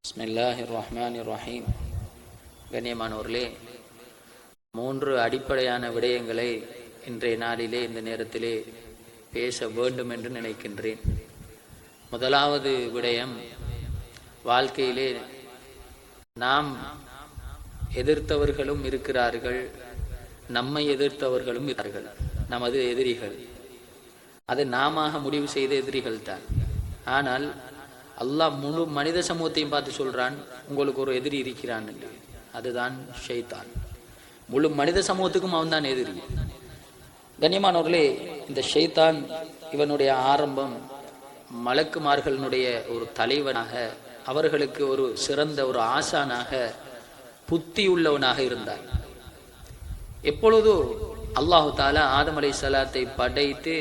பிஸ்மில்லாஹிர் ரஹ்மானிர் ரஹீம். கண்ணியமானவர்களே, 3 அடிப்படையான விடயங்களை இன்றைய நாளிலே இந்த நேரத்திலே பேச வேண்டும் என்று நினைக்கின்றேன். முதலாவது விடயம், வாழ்க்கையிலே நாம் எதிர்த்தவர்களும் இருக்கிறார்கள், நம்மை எதிர்த்தவர்களும் இருக்கிறார்கள். நமது எதிரிகள் அது நாம முடிவு செய்த எதிரிகள் தான். ஆனால் அல்லாஹ் முழு மனித சமூகத்தையும் பார்த்து சொல்றான், உங்களுக்கு ஒரு எதிரி இருக்கிறான் என்று. அதுதான் ஷைத்தான். முழு மனித சமூகத்துக்கும் அவன் தான் எதிரி. கண்ணியமானவர்களே, இந்த ஷைத்தான் இவனுடைய ஆரம்பம் மலக்குமார்களுடைய ஒரு தலைவனாக, அவர்களுக்கு ஒரு சிறந்த ஒரு ஆசானாக, புத்தி உள்ளவனாக இருந்தார். எப்பொழுது அல்லாஹு தாலா ஆதம் அலைஹிஸ்ஸலாத்தை படைத்து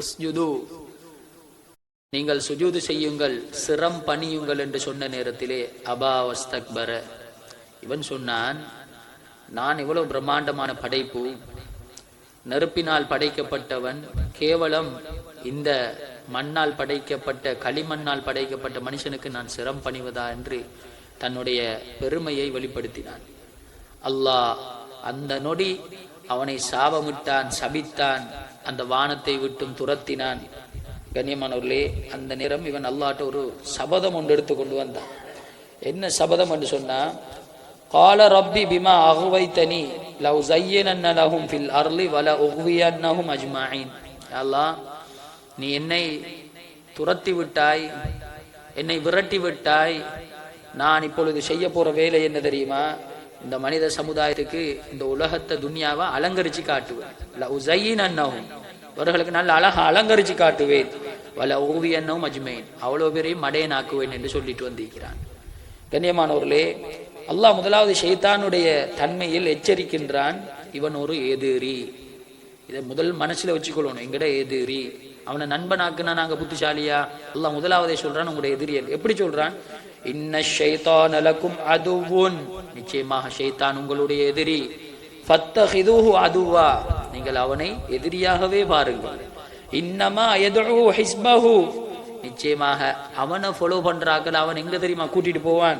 உஸ்ஜுது, நீங்கள் சுஜூது செய்யுங்கள், சிரம் பணியுங்கள் என்று சொன்ன நேரத்திலே அபா வஸ்தக்பர, இவன் சொன்னான், நான் இவ்வளவு பிரம்மாண்டமான படைப்பு, நெருப்பினால் படைக்கப்பட்டவன், கேவலம் இந்த மண்ணால் படைக்கப்பட்ட களிமண்ணால் படைக்கப்பட்ட மனுஷனுக்கு நான் சிரம் பணிவதா என்று தன்னுடைய பெருமையை வெளிப்படுத்தினான். அல்லாஹ் அந்த நொடி அவனை சாபமிட்டான், சபித்தான், அந்த வானத்தை விட்டும் துரத்தினான். கண்ணியமானவர்களே, அந்த நேரம் இவன் அல்லாஹ்ட்ட ஒரு சபதம் ஒன்று எடுத்து கொண்டு வந்தான். என்ன சபதம் என்று சொன்னா, கால ரப்பி பிமா அகுவைத்தனி லவ் ஸய்யனன்ன லஹும் ஃபில் அர்லி வல உக்வியன்னஹும் அஜ்மஈன். அல்லாஹ், நீ என்னை துரத்தி விட்டாய், என்னை விரட்டி விட்டாய். நான் இப்பொழுது செய்ய போற வேலை என்ன தெரியுமா? இந்த மனித சமுதாயத்துக்கு இந்த உலகத்தை துன்யாவை அலங்கரிச்சு காட்டுவேன். லவ் ஸய்யனன்னஹும், இவர்களுக்கு நல்ல அழகா அலங்கரிச்சு காட்டுவேன். வல உக்வியன்னஹும் அஜ்மஈன், அவ்வளவு பேரையும் மடையனாக்குவேன் என்று சொல்லிட்டு வந்திருக்கிறான். கண்ணியமானவர்களே, அல்லாஹ் முதலாவது ஷைத்தானுடைய தன்மையில் எச்சரிக்கின்றான், இவன் ஒரு எதிரி. இதை முதல் மனசுல வச்சுக்கொள்ளணும். எங்கட எதிரி, அவனை நண்பனாக்குனா நாங்க புத்திசாலியா? அல்லாஹ் முதலாவதே சொல்றான், உங்களுடைய எதிரி. எப்படி சொல்றான்? இன்ன ஷைத்தான லகும் அதுவுன், நிச்சயமாக ஷைத்தான் உங்களுடைய எதிரி. ஃபத்தஹிதுஹு அதுவா, நீங்கள் அவனை எதிரியாகவே பாருங்கள். இன்னமா யதுஉ ஹிஸ்பஹு, நிச்சயமாக அவனை ஃபாலோ பண்றார்கள், அவன் எங்க தெரியுமா கூட்டிட்டு போவான்?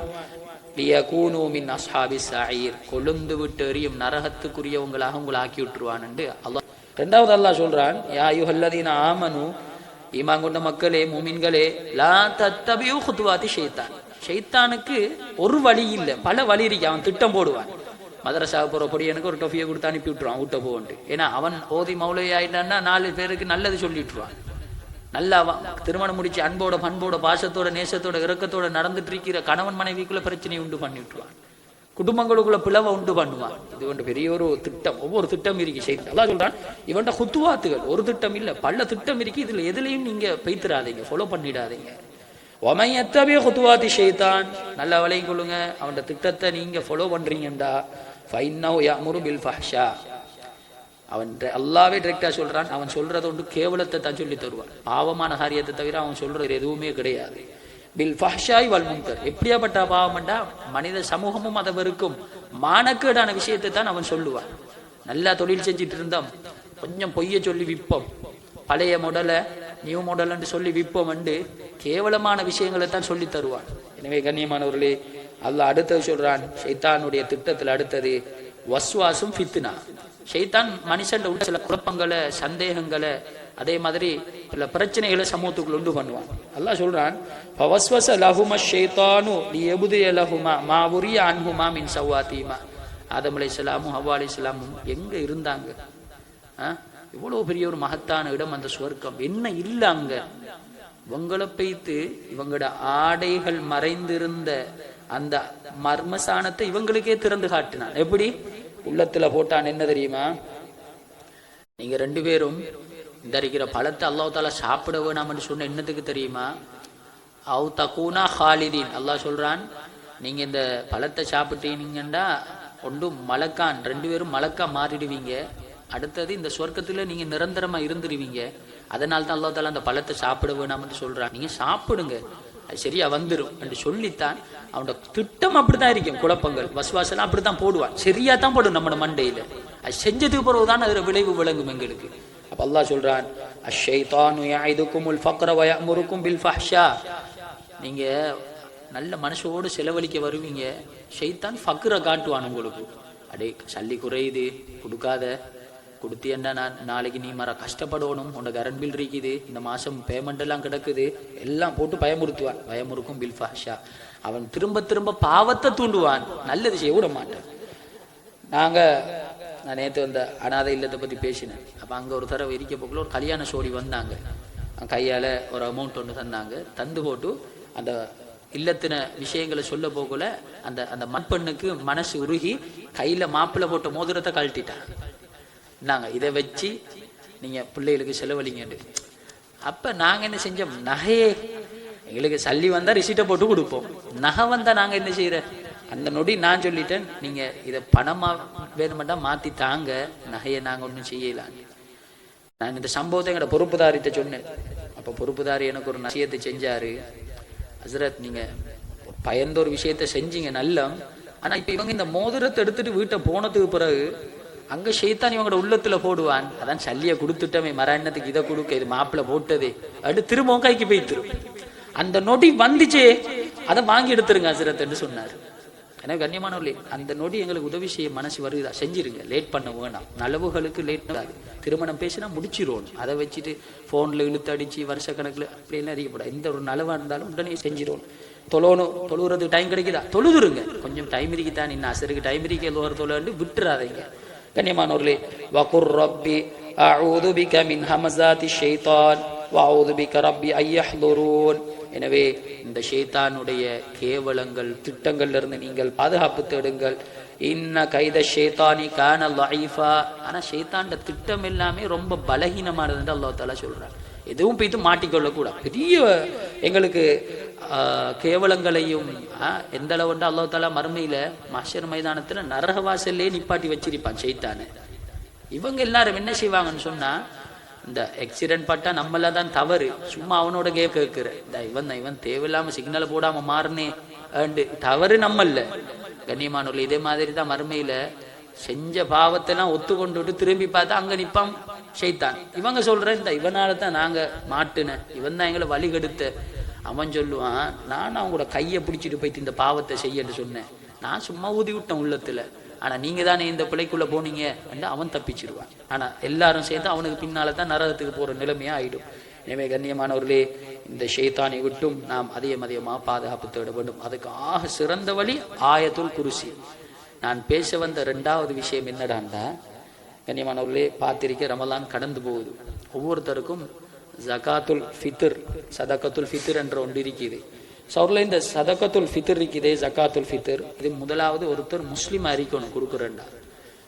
லியகூனு மின் அஸ்ஹாபிஸ் ஸஈர், கொழுந்து விட்டு எரியும் நரகத்துக்குரியவங்களாக உங்களை ஆக்கி விட்டுருவான் என்று அல்லாஹ். இரண்டாவது அல்லாஹ் சொல்றான், யா அய்யுஹல்லதீன ஆமனு, ஈமான் கொண்ட மக்களே, மூமின்களே, லா தத்தபிஉ குதுவாதி ஷைத்தான். ஷைத்தானுக்கு ஒரு வழி இல்லை, பல வழி இருக்கு. அவன் திட்டம் போடுவான். மதரசாவுக்கு போற பொடியனுக்கு ஒரு டொஃபியை கொடுத்து அனுப்பி விட்டுருவான், ஊட்ட போன்ட்டு. ஏன்னா அவன் ஓதி மௌலவி ஆயிட்டான்னா 4 பேருக்கு நல்லது சொல்லிட்டுருவான். நல்லா திருமணம் முடிச்சு அன்போட பண்போட பாசத்தோட நேசத்தோட இரக்கத்தோட நடந்துட்டு இருக்கிற கணவன் மனைவிக்குள்ள பிரச்சனையை உண்டு பண்ணி விட்டுருவான், குடும்பங்களுக்குள்ள பிளவை உண்டு பண்ணுவான். இது ஒன்று பெரிய ஒரு திட்டம். ஒவ்வொரு திட்டம் இருக்கு. செய்தி அல்லாஹ் சொல்றான், இவன்ட குத்துவாத்துகள் ஒரு திட்டம் இல்ல, பல திட்டம் இருக்கு. இதுல எதுலையும் நீங்க பெய்த்திராதீங்க, ஃபாலோ பண்ணிடாதீங்க. ஒமையத்தவே குத்துவாதி ஷைத்தான், நல்லா விளையும் கொள்ளுங்க. அவன் திட்டத்தை நீங்க ஃபாலோ பண்றீங்கடா, ஃபைன்னஹு யஅமுரு பில் ஃபஹ்ஷா, அவன் அல்லாவே டைரக்டா சொல்றான், அவன் சொல்றது ஒன்று கேவலத்தை தான் சொல்லி தருவான். பாவமான காரியத்தை தவிர அவன் சொல்றது எதுவுமே கிடையாது. பில் ஃபஹ்ஷாய் வல் முன்கர், எப்படியாப்பட்ட பாவம்டா மனித சமூகமும் அதை வெறுக்கும் மானக்கேடான விஷயத்தை தான் அவன் சொல்லுவான். நல்லா தொழில் செஞ்சுட்டு இருந்தோம், கொஞ்சம் பொய்ய சொல்லி விற்போம், பழைய மாடலை நியூ மாடல் என்று சொல்லி விற்போம் என்று கேவலமான விஷயங்களை தான் சொல்லி தருவான். எனவே கண்ணியமானவர்களே, அல்லாஹ் அடுத்தது சொல்றான், ஷைத்தானுடைய திட்டத்தில் அடுத்தது வஸ்வாசும் ஃபித்னா. ஷைத்தான் மனுஷன் உள்ள சில குழப்பங்களை, சந்தேகங்களை, அதே மாதிரி பல பிரச்சனைகளை சமூகத்துக்குள்ள உண்டு பண்ணுவான். அல்லாஹ் சொல்றான், ஃபவஸ்வஸ லஹும ஷைத்தானு லியப்திய லஹுமா மா உரிய அன்ஹுமா மின் சவாத்திமா. ஆதம் அலைஹிஸ்ஸலாமும் ஹவ்வா அலைஹிஸ்ஸலாமும் எங்க இருந்தாங்க? இவ்வளவு பெரிய ஒரு மகத்தான இடம் அந்த சுவர்க்கம். என்ன இல்லை அங்க? இவங்களை பெய்த்து இவங்களோட ஆடைகள் மறைந்திருந்த அந்த மர்மசானத்தை இவங்களுக்கே திறந்து காட்டினான். எப்படி? உள்ளத்துல போட்டான். என்ன தெரியுமா? நீங்க 2 பேரும் இந்த இருக்கிற பழத்தை அல்லாஹ் தாலா சாப்பிட வேணாம்னு சொன்ன என்னத்துக்கு தெரியுமா? அவு தக்கூனா ஹாலிதீன். அல்லாஹ் சொல்றான், நீங்க இந்த பழத்தை சாப்பிட்டீங்கன்னா ஒன்று மலக்கான், 2 பேரும் மலக்கா மாறிடுவீங்க. அடுத்தது இந்த சொர்க்கத்துல நீங்க நிரந்தரமா இருந்துருவீங்க. அதனால தான் அல்லாஹ் தாலா அந்த பழத்தை சாப்பிட வேணாம்னு சொல்றான். நீங்க சாப்பிடுங்க, அது சரியா வந்துடும் என்று சொல்லித்தான். அவனோட திட்டம் அப்படித்தான் இருக்கும். குழப்பங்கள் வசுவாசெல்லாம் அப்படித்தான் போடுவான். சரியா தான் போடும் நம்ம மண்டையில. அது செஞ்சதுக்கு பிறகுதான் அதுல விளைவு விளங்கும் எங்களுக்கு. அப்ப அல்லாஹ் சொல்றான், அஷ்ஷைத்தானு யஇதுகுமுல் ஃபக்ர வ யஅமுருக்கும் பில் ஃபஹ்ஷா. நீங்க நல்ல மனசோடு செலவழிக்க வருவீங்க, ஷைத்தான் ஃபக்ரை காட்டுவான் உங்களுக்கு. அடே சல்லி குறையுது, கொடுக்காத, கொடுத்தியண்டா நான் நாளைக்கு நீ மர கஷ்டப்படணும், உன்னோட கரண்ட் பில் இருக்குது, இந்த மாதம் பேமெண்ட் எல்லாம் கிடக்குது, எல்லாம் போட்டு பயமுறுத்துவான். பயமுறுக்கும் பில் ஃபஹ்ஷா. அவன் திரும்ப திரும்ப பாவத்தை தூண்டுவான், நல்லது செய்ய விட மாட்டான். நான் நேற்று வந்த அனாதை இல்லத்தை பற்றி பேசினேன். அப்போ அங்கே ஒரு தடவை இருக்க போக்குள்ள ஒரு கல்யாண சோடி வந்தாங்க. கையால் ஒரு அமௌண்ட் ஒன்று தந்தாங்க. தந்து போட்டு அந்த இல்லத்தின விஷயங்களை சொல்ல போகல அந்த அந்த மண்பெண்ணுக்கு மனசு உருகி கையில் மாப்பிள்ளை போட்ட மோதிரத்தை கழட்டிட்டாங்க. நாங்கள் இதை வச்சு நீங்கள் பிள்ளைகளுக்கு செலவழிங்கண்டு. அப்போ நாங்கள் என்ன செஞ்சோம், நகையே எங்களுக்கு சல்லி வந்தால் ரிசீட்டை போட்டு கொடுப்போம், நகை வந்தால் நாங்கள் என்ன செய்கிற அந்த நொடி நான் சொல்லிட்டேன், நீங்கள் இதை பணமாக வேணுமெண்டா மாற்றி தாங்க, நகையை நாங்கள் ஒன்றும் செய்யலான்னு. நான் இந்த சம்பவத்தை எங்களோட பொறுப்புதாரிட்ட சொன்னேன். அப்போ பொறுப்புதாரி எனக்கு ஒரு விஷயத்தை செஞ்சார். ஹஸ்ரத், நீங்கள் பயந்த ஒரு விஷயத்த செஞ்சீங்க நல்லா, ஆனால் இப்போ இவங்க இந்த மோதிரத்தை எடுத்துட்டு வீட்டை போனதுக்கு பிறகு அங்கே ஷைத்தான் இவங்களோட உள்ளத்தில் போடுவான், அதான் சல்லியை கொடுத்துட்டமே மரணத்துக்கு இதை கொடுக்க, இது மாப்பிள்ளை போட்டதே அடுத்து திரும்பவும் கைக்கு போய்த்திரும். அந்த நொடி வந்துச்சே அதை வாங்கி எடுத்துருங்க ஹஸ்ரத் என்று சொன்னார். எனக்கு கண்ணியமானவர்களே, அந்த நொடி எங்களுக்கு உதவி செய்ய மனசு வருதா, செஞ்சிருங்க, லேட் பண்ண வேணாம். நலவுகளுக்கு லேட் ஆகாது. திருமணம் பேசினா முடிச்சிடணும். அதை வச்சுட்டு ஃபோனில் இழுத்து அடித்து வருஷக்கணக்கில் அப்படியெல்லாம் அறியப்படாது. எந்த ஒரு நலவாக இருந்தாலும் உடனே செஞ்சிடணும். தொழுகிறதுக்கு டைம் கிடைக்குதா, தொழுதுருங்க. கொஞ்சம் டைம் இருக்குதான், இன்னும் அசருக்கு டைம் இருக்க தொழுண்டு விட்டுறாதீங்க. கண்ணியமானவர்களே, வகுர் ரப்பி அஊது பிக மின் ஹமஸாத்தி ஷைத்தான் வஅஊது பிக ரப்பி அய்யஹ்துரூன். எனவே இந்த ஷைத்தானுடைய கேவலங்கள் திட்டங்கள்ல இருந்து நீங்கள் பாதுகாப்பு தேடுங்கள். இன்ன கைத ஷைத்தானி கான லைஃபா. ஆனா ஷைத்தான்ட திட்டம் எல்லாமே ரொம்ப பலகீனமானதுன்னு அல்லாஹ் தஆலா சொல்றார். எதுவும் போய்த்து மாட்டிக்கொள்ளக்கூடாது. பெரிய எங்களுக்கு கேவலங்களையும் எந்த அளவுண்டா அல்லாஹ் தஆலா மறுமையில மஹ்ஷர் மைதானத்துல நரகவாசல்லே நிப்பாட்டி வச்சிருப்பான் ஷைத்தானை. இவங்க எல்லாரும் என்ன செய்வாங்கன்னு சொன்னா, இந்த ஆக்சிடென்ட் பட்டா நம்மள தான் தவறு, சும்மா அவனோட கேட்கிற இவன் தேவையில்லாம சிக்னலை போடாம மாறினே தவறு நம்மல்ல. கண்ணியமானவர்கள், இதே மாதிரி தான் மறுமையில செஞ்ச பாவத்தெல்லாம் ஒத்துக்கொண்டு திரும்பி பார்த்தா அங்க நிப்பான் ஷைத்தான். இவங்க சொல்ற இந்த இவனால தான் நாங்க மாட்டுன, இவன் தான் எங்களை வழி கெடுத்த. அவன் சொல்லுவான், நான் அவங்களோட கையை பிடிச்சிட்டு போயிட்டு இந்த பாவத்தை செய்யன்னு சொன்னேன், நான் சும்மா ஊதி விட்டேன் உள்ளத்துல, ஆனா நீங்க தானே இந்த பிள்ளைக்குள்ள போனீங்க என்று அவன் தப்பிச்சிருவான். ஆனா எல்லாரும் சேர்ந்து அவனுக்கு பின்னால தான் நரகத்துக்கு போற நிலைமையா ஆயிடும். எனவே கண்ணியமானவர்களே, இந்த ஷைத்தானை விட்டும் நாம் அதிகமாக பாதுகாப்பு தேட வேண்டும். அதுக்கு ஆக சிறந்த வழி ஆயத்துல் குர்சி. நான் பேச வந்த 2வது விஷயம் என்னடாண்டா, கண்ணியமானவர்களே, பார்த்திருக்க ரமலான் கடந்து போகுது. ஒவ்வொருத்தருக்கும் ஜகாத்துல் ஃபித்ர், சதகத்துல் ஃபித்ர் என்ற ஒன்று இருக்குது. சவுரில் இந்த சதகத்துல் ஃபித்ர் இருக்குதே, ஜகாத்துல் ஃபித்ர், இது முதலாவது ஒருத்தர் முஸ்லீம் அறிக்கணும் கொடுக்குறேன்டா.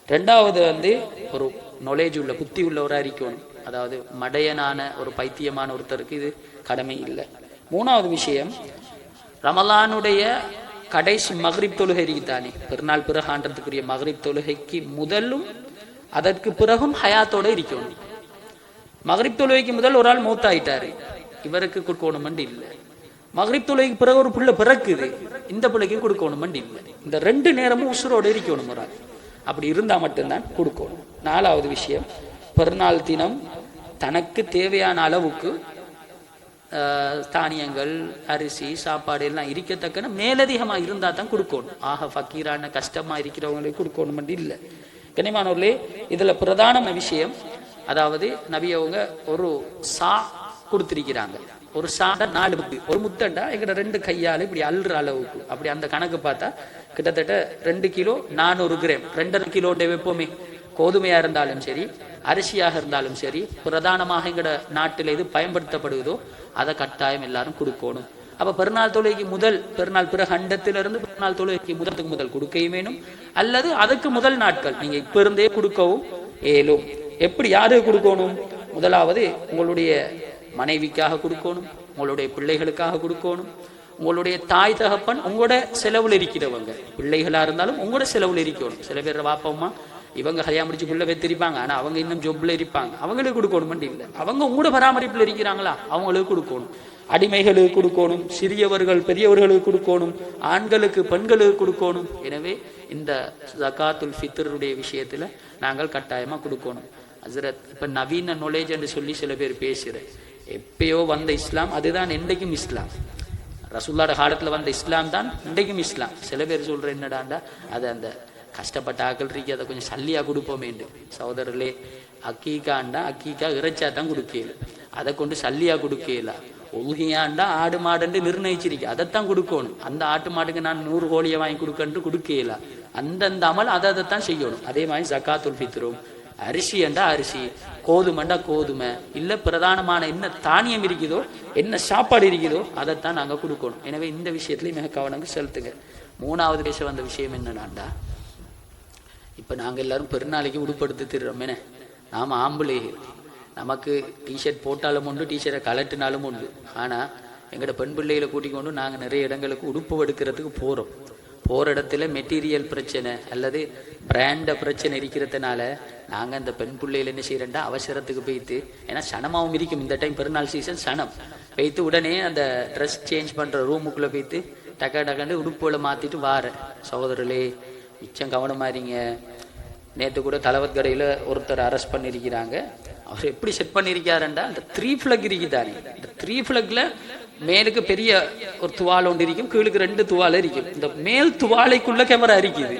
2வது ஒரு நாலேஜ் உள்ள புத்தி உள்ளவராக அறிக்கணும். அதாவது மடையனான ஒரு பைத்தியமான ஒருத்தருக்கு இது கடமை இல்லை. 3வது விஷயம், ரமலானுடைய கடைசி மக்ரிப் தொழுகை இருக்குதானே, பெருநாள் பிறகான்றதுக்குரிய மக்ரிப் தொழுகைக்கு முதலும் அதற்கு பிறகும் ஹயாத்தோட இருக்கணும். மக்ரிப் தொழுகைக்கு முதல் ஒரு ஆள் மௌத்தாயிட்டாரு, இவருக்கு கொடுக்கணுமெண்டு இல்லை. மக்ரிப் தொழுகைக்கு பிறகு ஒரு பிள்ளை பிறக்குது, இந்த பிள்ளைக்கு கொடுக்கணுமெண்டு இல்லை. இந்த 2 நேரமும் உசுரோடு இருக்கணும் ஒரு ஆள். அப்படி இருந்தா மட்டும்தான் கொடுக்கணும். 4வது விஷயம், பெருநாள் தினம் தனக்கு தேவையான அளவுக்கு தானியங்கள், அரிசி, சாப்பாடு எல்லாம் இருக்கத்தக்கன மேலதிகமாக இருந்தால் தான் கொடுக்கணும். ஆக ஃபக்கீரான கஷ்டமாக இருக்கிறவங்களுக்கு கொடுக்கணும் இல்லை. கண்ணியமானவர்களே, இதில் பிரதான விஷயம், அதாவது நபி அவங்க ஒரு சா கொடுத்திருக்கிறாங்க. ஒரு சாண்டா 4 முத்து, ஒரு முத்தண்டா எங்கிட்ட 2 கையால் இப்படி அல்ற அளவுக்கு, அப்படி அந்த கணக்கு பார்த்தா கிட்டத்தட்ட 2 கிலோ 400 கிராம். 2.5 கிலோடைய வெப்பமே கோதுமையா இருந்தாலும் சரி, அரிசியாக இருந்தாலும் சரி, பிரதானமாக எங்கட நாட்டில் எது பயன்படுத்தப்படுவதோ அதை கட்டாயம் எல்லாரும் கொடுக்கணும். அப்ப பெருநாள் தொழுகைக்கு முதல், பெருநாள் பிறகு அண்டத்திலிருந்து பெருநாள் தொழுகைக்கு முதல் கொடுக்கையும் வேணும், அல்லது அதுக்கு முதல் நாட்கள் நீங்க இப்ப இருந்தே கொடுக்கவும் ஏலும். எப்படி யாருக்கு கொடுக்கணும்? முதலாவது உங்களுடைய மனைவிக்காக கொடுக்கணும், உங்களுடைய பிள்ளைகளுக்காக கொடுக்கணும், உங்களுடைய தாய் தகப்பன் உங்களோட செலவுல இருக்கிறவங்க, பிள்ளைகளா இருந்தாலும் உங்களோட செலவுல இருக்கணும். சில பேர் வாப்பம்மா இவங்க கல்யாணம் முடிச்சு புள்ள வைத்திருப்பாங்க, ஆனா அவங்க இன்னும் ஜொப்ல இருப்பாங்க, அவங்களுக்கு கொடுக்கணும் இல்லை. அவங்க உங்களோட பராமரிப்புல இருக்கிறாங்களா, அவங்களுக்கு கொடுக்கணும். அடிமைகளுக்கு கொடுக்கணும், சிறியவர்கள் பெரியவர்களுக்கு கொடுக்கணும், ஆண்களுக்கு பெண்களுக்கு கொடுக்கணும். எனவே இந்த ஜகாத்துல் ஃபித்ருடைய விஷயத்துல நாங்கள் கட்டாயமா கொடுக்கணும். ஹஸ்ரத், இப்ப நவீன நாலேஜ் என்று சொல்லி சில பேர் பேசுற, எப்பயோ வந்த இஸ்லாம் அதுதான் என்றைக்கும் இஸ்லாம். ரசூலுல்லாஹ் காலத்துல வந்த இஸ்லாம் தான் இன்றைக்கும் இஸ்லாம். சில பேர் சொல்ற என்னடாண்டா அது அந்த கஷ்டப்பட்ட ஆக்கள் இருக்கு அதை கொஞ்சம் சல்லியா கொடுப்போமேண்டு. சகோதரர்களே, அக்கீக்காண்டா அக்கீக்கா இறைச்சா தான் கொடுக்கல, அதை கொண்டு சல்லியா கொடுக்கல. ஒழுகியாண்டா ஆடு மாடுன்னு நிர்ணயிச்சிருக்கு, அதைத்தான் கொடுக்கணும். அந்த ஆட்டு மாட்டுக்கு நான் 100 கோழியை வாங்கி கொடுக்கல, அந்தந்த அமல் அதைத்தான் செய்யணும். அதே மாதிரி ஜக்காத்துல் ஃபித்ரும், அரிசி என்றா அரிசி, கோதுமைண்டா கோதுமை, இல்லை பிரதானமான என்ன தானியம் இருக்குதோ என்ன சாப்பாடு இருக்குதோ அதைத்தான் நாங்கள் கொடுக்கணும். எனவே இந்த விஷயத்துலையும் மிக கவனம் செலுத்துங்க. 3வது பேச வந்த விஷயம் என்னடாண்டா, இப்போ நாங்கள் எல்லாரும் பெருநாளைக்கு உடுப்படுத்து திருறோம். என்ன நாம் ஆம்பளை, நமக்கு டிஷர்ட் போட்டாலும் உண்டு, டிஷர்ட்டை கலட்டினாலும் உண்டு. ஆனால் எங்களோட பெண் பிள்ளைகளை கூட்டிக் கொண்டு நாங்கள் நிறைய இடங்களுக்கு உடுப்பு எடுக்கிறதுக்கு போகிறோம். போகிற இடத்துல மெட்டீரியல் பிரச்சனை அல்லது பிராண்ட பிரச்சனை இருக்கிறதுனால நாங்கள் அந்த பெண் பிள்ளைகள் என்ன செய்கிறேன்டா அவசரத்துக்கு போய்த்து, ஏன்னா சனமாகவும் இருக்கும் இந்த டைம் பெருநாள் சீசன் சனம், போய்த்து உடனே அந்த ட்ரெஸ் சேஞ்ச் பண்ணுற ரூமுக்குள்ளே போய்த்து டக்கண்டு உடுப்புகளை மாற்றிட்டு வார. சகோதரர்களே, மிச்சம் கவனமாக இருங்க. நேற்று கூட தலவத் கடையில் ஒருத்தர் அரெஸ்ட் பண்ணியிருக்கிறாங்க. அவர் எப்படி செட் பண்ணியிருக்காருண்டா, அந்த 3 ஃபிளக் இருக்குதானே, இந்த 3 ஃபிளக்ல மேலுக்கு பெரிய ஒரு துவால் ஒன்று இருக்கும், கீழுக்கு 2 துவாலை இருக்கும். இந்த மேல் துவாலைக்குள்ள கேமரா இருக்குது,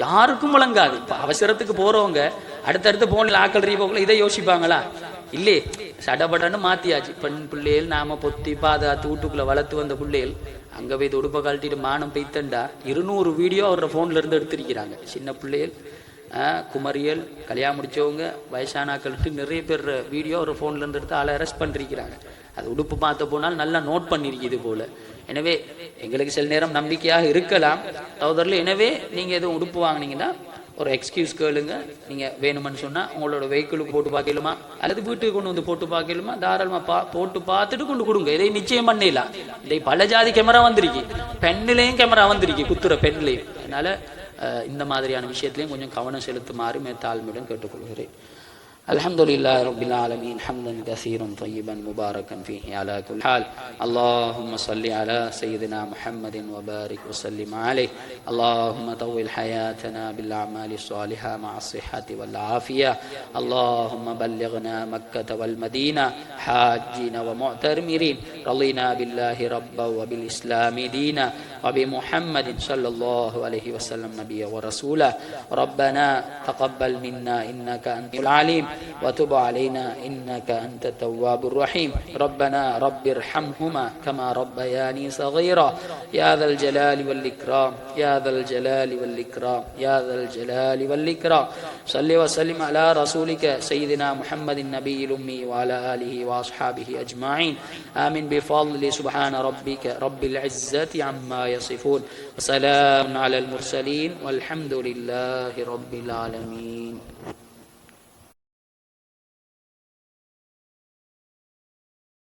யாருக்கும் விளங்காது. இப்போ அவசரத்துக்கு போறவங்க அடுத்தடுத்து போனில் ஆக்கள் ரீபோக்குள்ள இதை யோசிப்பாங்களா? இல்லே, சடபடன்னு மாத்தியாச்சு. பெண் பிள்ளைகள் நாம பொத்தி பாதுகாத்து வீட்டுக்குள்ள வளர்த்து வந்த பிள்ளைகள் அங்க போய் உடுப்பை கழட்டிட்டு மானம் பெய்த்தண்டா 200 வீடியோ அவரோட போன்ல இருந்து எடுத்திருக்கிறாங்க. சின்ன பிள்ளைகள், குமரியல், கல்யாணம் முடிச்சவங்க, வயசானாக்களுக்கு நிறைய பேர் வீடியோ ஒரு ஃபோன்ல இருந்து எடுத்து ஆளை அரெஸ்ட் பண்ணிருக்கிறாங்க. அது உடுப்பு பார்த்த போனால் நல்லா நோட் பண்ணிருக்குது போல. எனவே எங்களுக்கு சில நேரம் நம்பிக்கையாக இருக்கலாம் சகோதரர்களே. எனவே நீங்க எதுவும் உடுப்பு வாங்கினீங்கன்னா ஒரு எக்ஸ்கியூஸ் கேளுங்க. நீங்க வேணும்னு சொன்னா உங்களோட வெஹிக்கிளுக்கு போட்டு பார்க்கலுமா அல்லது வீட்டுக்கு கொண்டு வந்து போட்டு பார்க்கலுமா, தாராளமா போட்டு பார்த்துட்டு கொண்டு கொடுங்க. இதை நிச்சயம் பண்ணிடலாம். இதை பல ஜாதி கேமரா வந்திருக்கு, பெண்ணிலையும் கேமரா வந்திருக்கு, குத்துற பெண்ணிலையும். அதனால இந்த மாதிரியான விஷயத்திலையும் கொஞ்சம் கவனம் செலுத்துமாறு தாழ்மையுடன் கேட்டுக்கொள்கிறேன். الحمد لله رب العالمين حمدا كثيرا طيبا مباركا فيه على كل حال. اللهم صل على سيدنا محمد وبارك وسلم عليه. اللهم طول حياتنا بالأعمال الصالحة مع الصحة والعافية. اللهم بلغنا مكة والمدينة حاجين ومعتمرين، رضينا بالله ربا وبالإسلام دينا وبمحمد صلى الله عليه وسلم نبيا ورسولا. ربنا تقبل منا إنك أنت العليم وتب علينا إنك أنت التواب الرحيم. ربنا رب ارحمهما كما ربياني صغيرا يا ذا الجلال والإكرام يا ذا الجلال والإكرام يا ذا الجلال والإكرام. صل وسلم على رسولك سيدنا محمد النبي الأمي وعلى آله وأصحابه أجمعين. آمين بفضل سبحان ربك رب العزة عما يصفون وسلام على المرسلين والحمد لله رب العالمين.